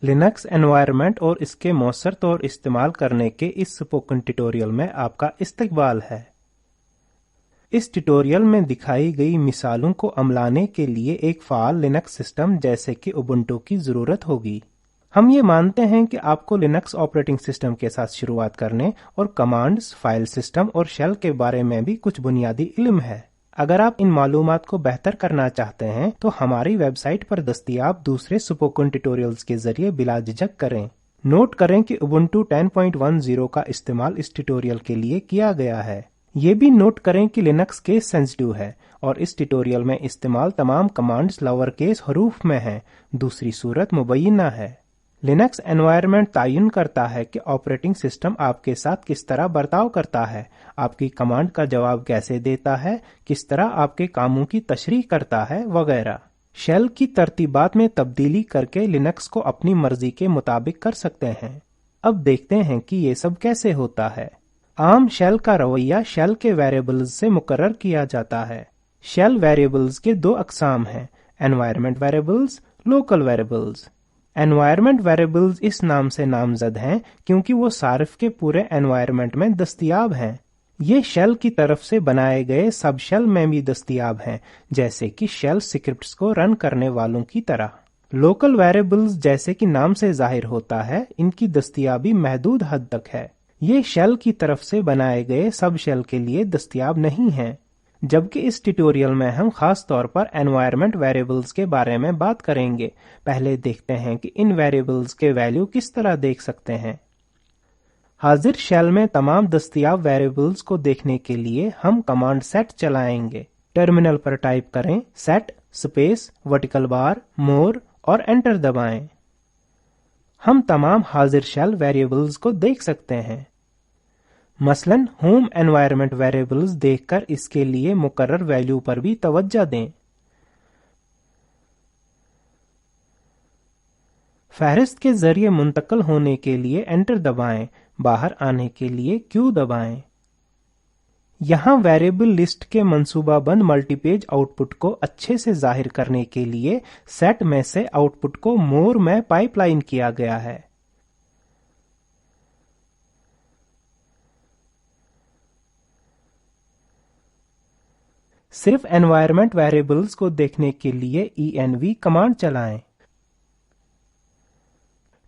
Linux environment और इसके मौसर तौर इस्तेमाल करने के इस स्पोकन ट्यूटोरियल में आपका इस्तकबाल है। इस ट्यूटोरियल में दिखाई गई मिसालों को अमलाने के लिए एक फ़ाल लिनक्स सिस्टम जैसे कि उबुंटू की ज़रूरत होगी। हम ये मानते हैं कि आपको लिनक्स ऑपरेटिंग सिस्टम के साथ शुरुआत करने और कमांड्स, फाइल सिस्टम और शेल के बारे में भी कुछ बुनियादी इल्म है। अगर आप इन मालूमात को बेहतर करना चाहते हैं तो हमारी वेबसाइट पर दस्तयाब दूसरे स्पोकन ट्यूटोरियल्स के जरिए बिला झिझक करें। नोट करें कि उबुंटू 10.10 का इस्तेमाल इस ट्यूटोरियल के लिए किया गया है। ये भी नोट करें कि लिनक्स केस सेंसिटिव है और इस ट्यूटोरियल में इस्तेमाल तमाम कमांड्स लोअर केस हरूफ में हैं, दूसरी सूरत मुबैना है। लिनक्स एनवायरनमेंट तयन करता है कि ऑपरेटिंग सिस्टम आपके साथ किस तरह बर्ताव करता है, आपकी कमांड का जवाब कैसे देता है, किस तरह आपके कामों की तशरीह करता है वगैरह। शेल की तरतीबात में तब्दीली करके लिनक्स को अपनी मर्जी के मुताबिक कर सकते हैं। अब देखते हैं कि ये सब कैसे होता है। आम शेल का रवैया शेल के वेरिएबल्स से मुकर्रर किया जाता है। शेल वेरिएबल्स के दो अकसाम हैं, environment variables, local variables. Environment variables इस नाम से नामजद हैं क्योंकि वो सारिफ के पूरे एनवायरनमेंट में दस्तयाब हैं। ये शेल की तरफ से बनाए गए सब शेल में भी दस्तयाब हैं, जैसे कि शेल स्क्रिप्ट्स को रन करने वालों की तरह। लोकल वेरिएबल्स जैसे कि नाम से जाहिर होता है, इनकी दस्तयाबी महदूद हद तक है। ये शेल की तरफ से बनाए गए सब शेल के लिए दस्तयाब नहीं हैं, जबकि इस ट्यूटोरियल में हम खास तौर पर एनवायरनमेंट वेरिएबल्स के बारे में बात करेंगे। पहले देखते हैं कि इन वेरिएबल्स के वैल्यू किस तरह देख सकते हैं। हाजिर शेल में तमाम दस्तयाब वेरिएबल्स को देखने के लिए हम कमांड सेट चलाएंगे। टर्मिनल पर टाइप करें सेट स्पेस वर्टिकल बार मोर और एंटर दबाएं। हम तमाम हाजिर शेल वेरिएबल्स को देख सकते हैं। मसलन होम एनवायरनमेंट वेरिएबल्स देखकर इसके लिए मुकर्रर वैल्यू पर भी तवज्जो दें। फहरिस्त के जरिए मुंतकिल होने के लिए एंटर दबाएं, बाहर आने के लिए क्यू दबाएं। यहाँ वेरिएबल लिस्ट के मंसूबाबंद मल्टीपेज आउटपुट को अच्छे से जाहिर करने के लिए सेट में से आउटपुट को मोर में पाइपलाइन किया गया है। सिर्फ एनवायरनमेंट वेरिएबल्स को देखने के लिए env कमांड चलाएं।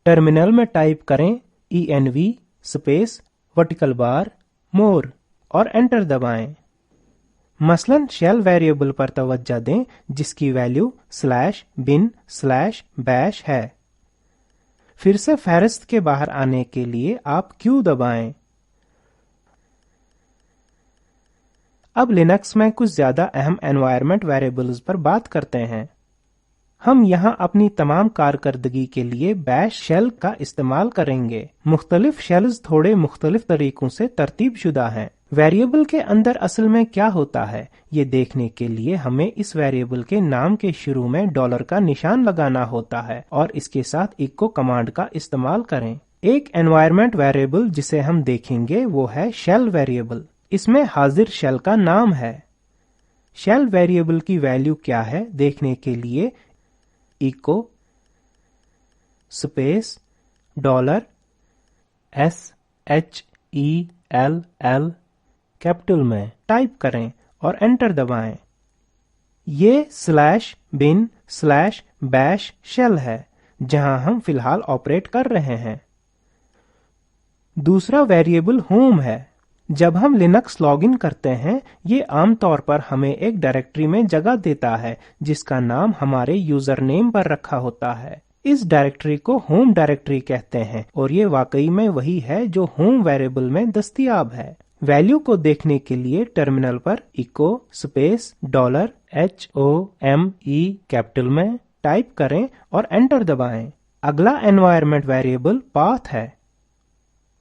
टर्मिनल में टाइप करें env स्पेस वर्टिकल बार मोर और एंटर दबाएं। मसलन शेल वेरिएबल पर तवज्जो दें जिसकी वैल्यू /bin/bash है। फिर से फहरिस्त के बाहर आने के लिए आप क्यू दबाएं। अब लिनक्स में कुछ ज्यादा अहम एनवायरनमेंट वेरिएबल्स पर बात करते हैं। हम यहाँ अपनी तमाम कारकर्दगी के लिए बैश शेल का इस्तेमाल करेंगे। मुख्तलिफ शेल्स थोड़े मुख्तलिफ तरीकों से तरतीब शुदा हैं। वेरिएबल के अंदर असल में क्या होता है, ये देखने के लिए हमें इस वेरिएबल के नाम के शुरू में डॉलर का निशान लगाना होता है और इसके साथ इको कमांड का इस्तेमाल करें। एक एनवायरनमेंट वेरिएबल जिसे हम देखेंगे वो है शेल वेरिएबल। इसमें हाजिर शेल का नाम है। शेल वेरिएबल की वैल्यू क्या है देखने के लिए इको स्पेस $SHELL कैपिटल में टाइप करें और एंटर दबाएं। ये /bin/bash शेल है जहां हम फिलहाल ऑपरेट कर रहे हैं। दूसरा वेरिएबल होम है। जब हम लिनक्स लॉगिन करते हैं, ये आमतौर पर हमें एक डायरेक्टरी में जगह देता है जिसका नाम हमारे यूजर नेम पर रखा होता है। इस डायरेक्टरी को होम डायरेक्टरी कहते हैं और ये वाकई में वही है जो होम वेरिएबल में दस्तयाब है। वैल्यू को देखने के लिए टर्मिनल पर इको स्पेस $HOME कैपिटल में टाइप करें और एंटर दबाएं। अगला एनवायरनमेंट वेरिएबल पाथ है।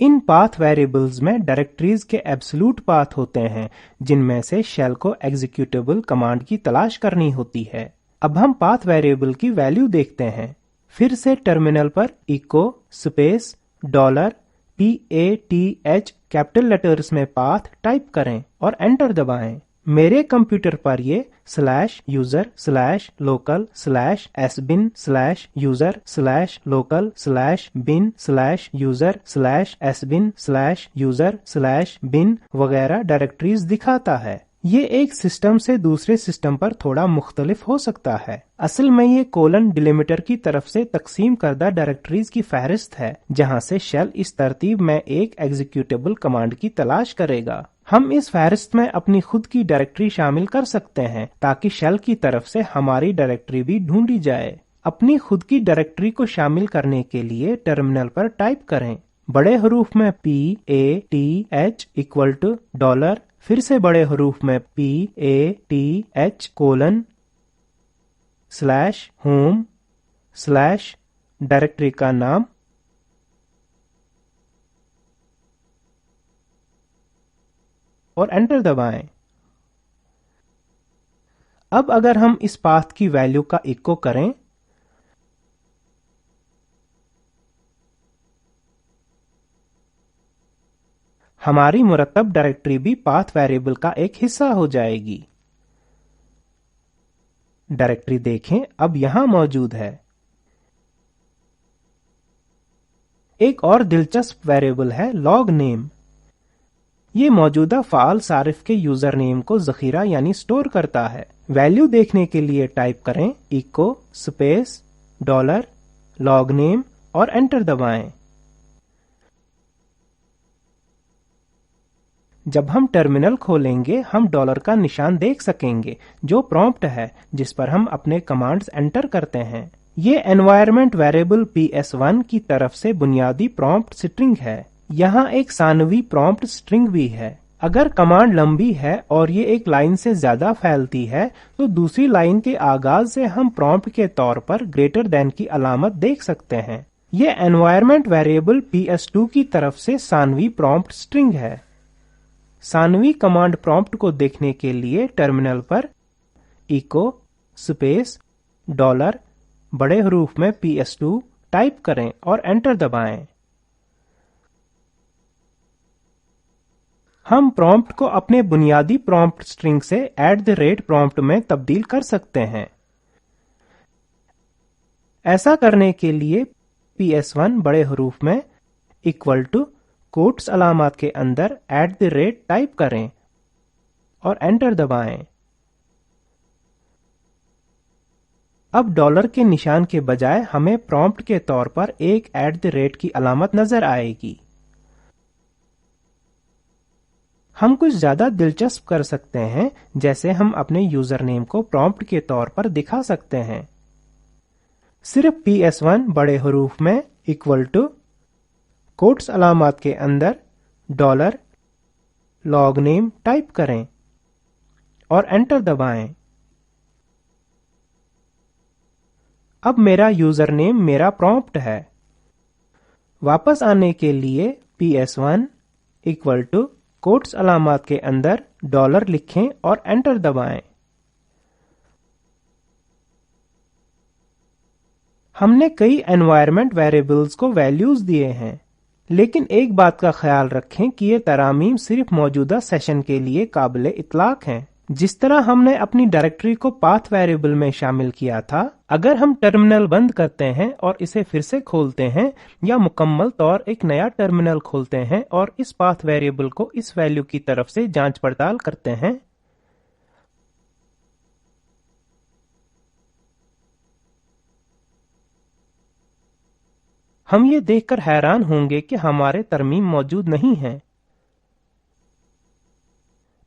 इन पाथ वेरिएबल्स में डायरेक्टरीज के एब्सोल्यूट पाथ होते हैं जिनमें से शेल को एग्जीक्यूटेबल कमांड की तलाश करनी होती है। अब हम पाथ वेरिएबल की वैल्यू देखते हैं। फिर से टर्मिनल पर echo space $PATH capital letters में पाथ टाइप करें और एंटर दबाएं। मेरे कंप्यूटर पर ये /user/local/sbin/user/bin/user/user/bin वगैरह डायरेक्टरीज दिखाता है। ये एक सिस्टम से दूसरे सिस्टम पर थोड़ा मुख्तलिफ हो सकता है। असल में ये कोलन डिलिमीटर की तरफ से तकसीम करदा डायरेक्टरीज की फहरिस्त है, जहां से शेल इस तरतीब में एक एग्जीक्यूटेबल कमांड की तलाश करेगा। हम इस फहरिस्त में अपनी खुद की डायरेक्टरी शामिल कर सकते हैं ताकि शेल की तरफ से हमारी डायरेक्टरी भी ढूंढी जाए। अपनी खुद की डायरेक्टरी को शामिल करने के लिए टर्मिनल पर टाइप करें बड़े हरूफ में PATH इक्वल टू डॉलर, फिर से बड़े हरूफ में PATH कोलन /home डायरेक्टरी का नाम और एंटर दबाएं। अब अगर हम इस पाथ की वैल्यू का इको करें हमारी मुरतब डायरेक्टरी भी पाथ वेरिएबल का एक हिस्सा हो जाएगी। डायरेक्टरी देखें, अब यहां मौजूद है। एक और दिलचस्प वेरिएबल है लॉग नेम। ये मौजूदा फाल सारिफ के यूजर नेम को जखीरा यानी स्टोर करता है। वैल्यू देखने के लिए टाइप करें echo space dollar log name और एंटर दबाएं। जब हम टर्मिनल खोलेंगे हम डॉलर का निशान देख सकेंगे जो प्रॉम्प्ट है जिस पर हम अपने कमांड्स एंटर करते हैं। ये एनवायरनमेंट वेरिएबल PS1 की तरफ से बुनियादी प्रॉम्प्ट स्ट्रिंग है। यहाँ एक सानवी प्रॉम्प्ट स्ट्रिंग भी है। अगर कमांड लंबी है और ये एक लाइन से ज्यादा फैलती है तो दूसरी लाइन के आगाज से हम प्रॉम्प्ट के तौर पर ग्रेटर देन की अलामत देख सकते हैं। ये एनवायरनमेंट वेरिएबल PS2 की तरफ से सानवी प्रॉम्प्ट स्ट्रिंग है। सानवी कमांड प्रॉम्प्ट को देखने के लिए टर्मिनल पर इको स्पेस डॉलर बड़े हरूफ में PS2 टाइप करें और एंटर दबाएं। हम प्रॉम्प्ट को अपने बुनियादी प्रॉम्प्ट स्ट्रिंग से @प्रॉम्प्ट में तब्दील कर सकते हैं। ऐसा करने के लिए PS1 बड़े हरूफ में इक्वल टू कोट्स अलामत के अंदर टाइप करें और एंटर दबाएं। अब डॉलर के निशान के बजाय हमें प्रॉम्प्ट के तौर पर एक की अलामत नजर आएगी। हम कुछ ज्यादा दिलचस्प कर सकते हैं, जैसे हम अपने यूजर नेम को प्रॉम्प्ट के तौर पर दिखा सकते हैं। सिर्फ PS1 बड़े हरूफ में इक्वल टू कोट्स अलामत के अंदर डॉलर लॉग नेम टाइप करें और एंटर दबाएं। अब मेरा यूजर नेम मेरा प्रॉम्प्ट है। वापस आने के लिए PS1 इक्वल टू कोट्स अलामत के अंदर डॉलर लिखें और एंटर दबाएं। हमने कई एनवायरनमेंट वेरिएबल्स को वैल्यूज दिए हैं, लेकिन एक बात का ख्याल रखें कि ये तरामीम सिर्फ मौजूदा सेशन के लिए काबिले इतलाक हैं। जिस तरह हमने अपनी डायरेक्टरी को पाथ वेरिएबल में शामिल किया था, अगर हम टर्मिनल बंद करते हैं और इसे फिर से खोलते हैं या मुकम्मल तौर एक नया टर्मिनल खोलते हैं और इस पाथ वेरिएबल को इस वैल्यू की तरफ से जांच पड़ताल करते हैं, हम ये देखकर हैरान होंगे कि हमारे तरमीम मौजूद नहीं हैं।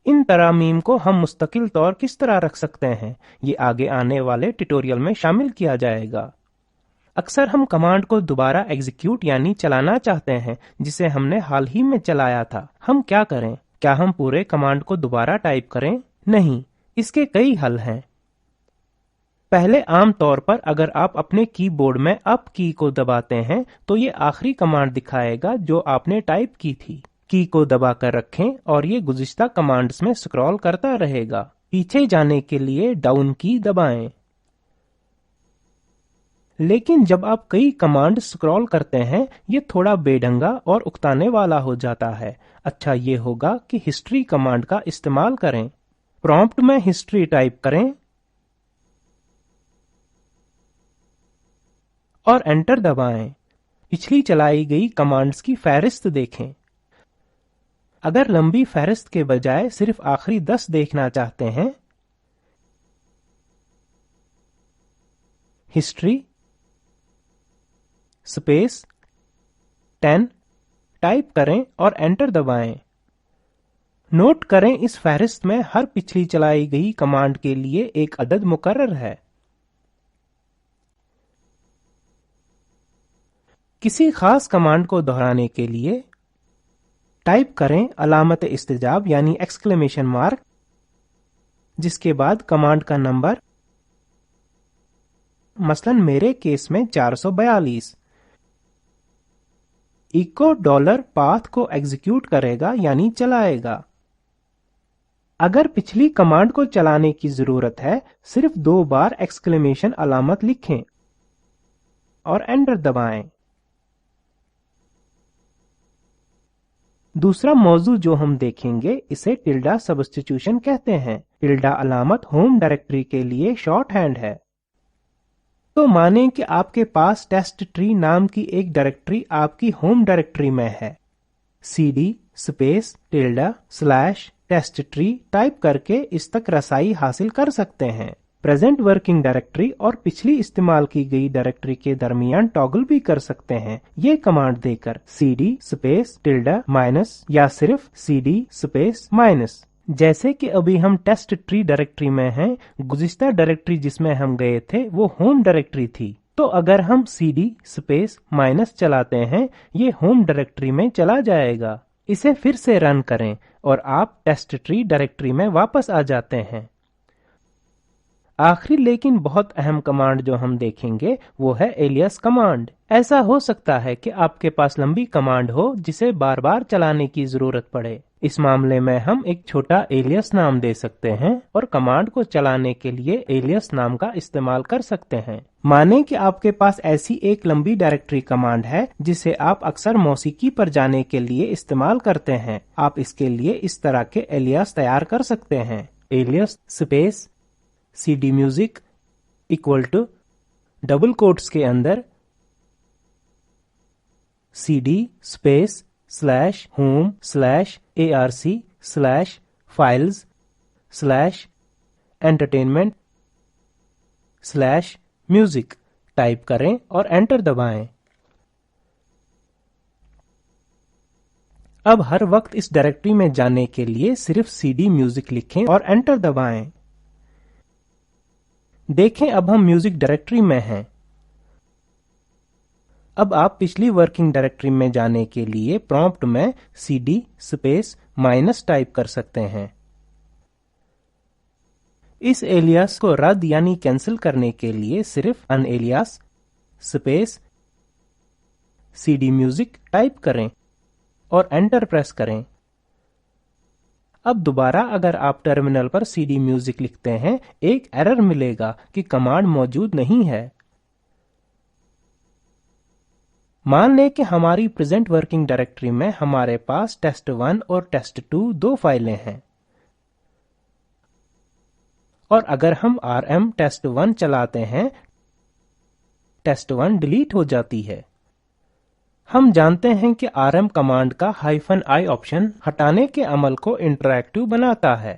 इन तरामीम को हम मुस्तकिल तौर किस तरह रख सकते हैं, ये आगे आने वाले ट्यूटोरियल में शामिल किया जाएगा। अक्सर हम कमांड को दोबारा एग्जीक्यूट यानी चलाना चाहते हैं जिसे हमने हाल ही में चलाया था। हम क्या करें? क्या हम पूरे कमांड को दोबारा टाइप करें? नहीं, इसके कई हल हैं। पहले आम तौर पर अगर आप अपने कीबोर्ड में अप की को दबाते हैं तो ये आखिरी कमांड दिखाएगा जो आपने टाइप की थी। की को दबा कर रखें और ये गुज़िश्ता कमांड्स में स्क्रॉल करता रहेगा। पीछे जाने के लिए डाउन की दबाएं। लेकिन जब आप कई कमांड स्क्रॉल करते हैं ये थोड़ा बेढंगा और उकताने वाला हो जाता है। अच्छा ये होगा कि हिस्ट्री कमांड का इस्तेमाल करें। प्रॉम्प्ट में हिस्ट्री टाइप करें और एंटर दबाएं। पिछली चलाई गई कमांड्स की फहरिस्त देखें। अगर लंबी फहरिस्त के बजाय सिर्फ आखिरी 10 देखना चाहते हैं, हिस्ट्री स्पेस 10 टाइप करें और एंटर दबाएं। नोट करें, इस फहरिस्त में हर पिछली चलाई गई कमांड के लिए एक अदद मुकर्रर है। किसी खास कमांड को दोहराने के लिए टाइप करें अलामत इस्तिजाब यानी एक्सक्लेमेशन मार्क, जिसके बाद कमांड का नंबर, मसलन मेरे केस में 442, इको $पाथ को एग्जीक्यूट करेगा यानी चलाएगा। अगर पिछली कमांड को चलाने की जरूरत है, सिर्फ 2 बार एक्सक्लेमेशन अलामत लिखें और एंटर दबाएं। दूसरा मौजू जो हम देखेंगे, इसे टिल्डा सब्स्टिट्यूशन कहते हैं। टिल्डा अलामत होम डायरेक्टरी के लिए शॉर्ट हैंड है। तो मानें कि आपके पास टेस्ट ट्री नाम की एक डायरेक्टरी आपकी होम डायरेक्टरी में है। cd space tilde slash test tree type करके इस तक रसाई हासिल कर सकते हैं। प्रेजेंट वर्किंग डायरेक्टरी और पिछली इस्तेमाल की गई डायरेक्टरी के दरमियान टॉगल भी कर सकते हैं, ये कमांड देकर cd स्पेस टिल्डा माइनस या सिर्फ cd स्पेस माइनस। जैसे कि अभी हम टेस्ट ट्री डायरेक्टरी में हैं, गुज़िश्ता डायरेक्टरी जिसमें हम गए थे वो होम डायरेक्टरी थी। तो अगर हम cd स्पेस माइनस चलाते हैं, ये होम डायरेक्टरी में चला जाएगा। इसे फिर से रन करें और आप टेस्ट ट्री डायरेक्टरी में वापस आ जाते हैं। आखिरी लेकिन बहुत अहम कमांड जो हम देखेंगे वो है एलियास कमांड। ऐसा हो सकता है कि आपके पास लंबी कमांड हो जिसे बार बार चलाने की जरूरत पड़े। इस मामले में हम एक छोटा एलियास नाम दे सकते हैं और कमांड को चलाने के लिए एलियास नाम का इस्तेमाल कर सकते हैं। माने कि आपके पास ऐसी एक लंबी डायरेक्टरी कमांड है जिसे आप अक्सर मौसीकी पर जाने के लिए इस्तेमाल करते हैं। आप इसके लिए इस तरह के एलियास तैयार कर सकते हैं। Alias space cd music equal to double quotes के अंदर cd space slash home slash arc slash files slash entertainment slash music type करें और एंटर दबाएं। अब हर वक्त इस डायरेक्टरी में जाने के लिए सिर्फ cd म्यूजिक लिखें और एंटर दबाएं। देखें, अब हम म्यूजिक डायरेक्टरी में हैं। अब आप पिछली वर्किंग डायरेक्टरी में जाने के लिए प्रॉम्प्ट में cd स्पेस माइनस टाइप कर सकते हैं। इस एलियास को रद्द यानी कैंसिल करने के लिए सिर्फ अनएलियास स्पेस cd म्यूजिक टाइप करें और एंटर प्रेस करें। अब दोबारा अगर आप टर्मिनल पर cd म्यूजिक लिखते हैं, एक एरर मिलेगा कि कमांड मौजूद नहीं है। मान लें कि हमारी प्रेजेंट वर्किंग डायरेक्टरी में हमारे पास test1 और test2 दो फाइलें हैं और अगर हम rm test1 चलाते हैं, test1 डिलीट हो जाती है। हम जानते हैं कि rm कमांड का -i ऑप्शन हटाने के अमल को इंटरैक्टिव बनाता है।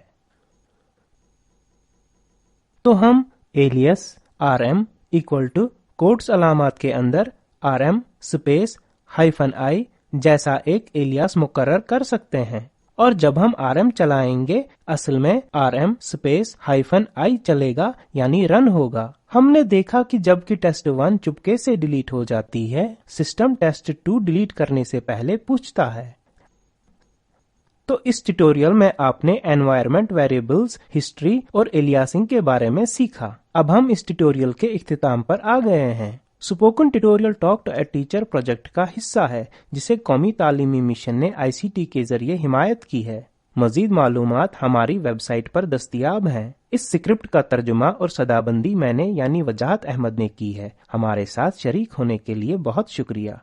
तो हम alias rm equal to quotes अलामत के अंदर rm स्पेस -i जैसा एक एलियास मुकर्रर कर सकते हैं और जब हम rm चलाएंगे, असल में rm स्पेस -i चलेगा यानी रन होगा। हमने देखा कि जबकि test1 चुपके से डिलीट हो जाती है, सिस्टम test2 डिलीट करने से पहले पूछता है। तो इस ट्यूटोरियल में आपने एनवायरनमेंट वेरिएबल्स, हिस्ट्री और एलियासिंग के बारे में सीखा। अब हम इस ट्यूटोरियल के इख्तिताम पर आ गए हैं। Spoken tutorial talk to a teacher project का हिस्सा है जिसे कौमी तालीमी मिशन ने ICT के जरिए हिमायत की है। मजीद मालूमात हमारी वेबसाइट पर दस्तयाब हैं। इस स्क्रिप्ट का तर्जुमा और सदाबंदी मैंने यानी वजाहत अहमद ने की है। हमारे साथ शरीक होने के लिए बहुत शुक्रिया।